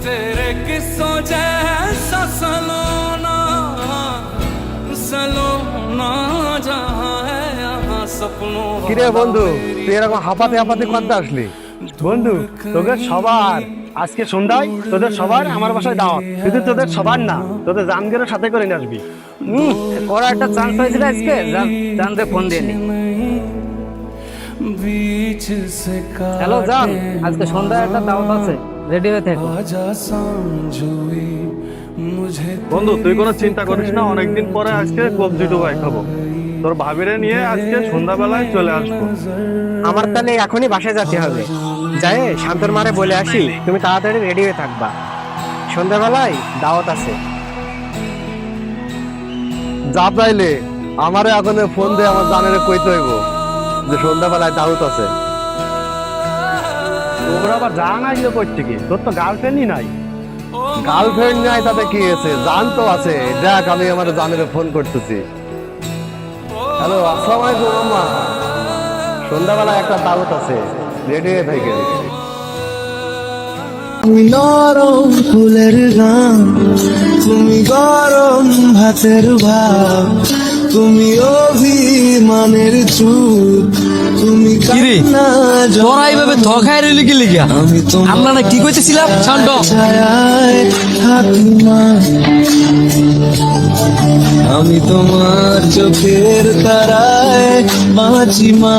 तेरे किस्सों जैसा सलोना सलोना जहाँ है यहाँ सपनों কিরে বন্ধু, তুই এরকম হাঁপাতে হাঁপাতে করতে আসলি? বন্ধু, তোদের সবার আজকে সন্ধ্যায় তোদের সবার আমার বাসায় দাওয়াত, কিন্তু তোদের সবার না, তোদের জানগের সাথে করে নিয়ে আসবি। ওরা একটা চান্স হয়েছিল আজকে, জানতে ফোন দিয়ে নি। बीच से হ্যালো জান, আজকে সন্ধ্যায় একটা দাওয়াত আছে, রেডি হয়ে থেকো। आजा समझोई मुझे বন্ধু, তুই কোনো চিন্তা করিস না, অনেকদিন পরে আজকে কবজি ডুবাই খাবো। তোর ভাবিরে নিয়ে আজকে সন্ধ্যাবেলায় চলে আসবো। আমার তাহলে এখনই বাসায় যেতে হবে। যাই শান্তর মারে বলে আসি তুমি তাড়াতাড়ি রেডি হয়ে থাকবা, সন্ধ্যাবেলায় দাওয়াত আছে। যা পাইলে আমারে এখন ফোন দিয়ে আমার জানের কইতে হইব যে সন্ধ্যাবেলায় দাওয়াত আছে। তোর আবার জান আইলো কই থেকে? তোর তো গার্লফ্রেন্ডই নাই। গার্লফ্রেন্ড নাই তাতে কি আছে, জান তো আছে। দেখ আমি আমার জানের ফোন করতেছি। হ্যালো, আসসালামু আলাইকুম আম্মা, সন্ধ্যাবেলায় একটা দাওয়াত আছে, রেডি হয়ে থাকে। তুমি নরম ফুলের গান, তুমি গরম ভাতের ভাব, তুমি অভিমানের চুপ, তুমি কান্না তোরা এইভাবে ধখায় রইলি কি লিগা? আমি আমরা না কি কইতেছিলাম শান্ত? ছায়ায় থাকি মা, আমি তোমার চোখের তারায় বাঁচি মা।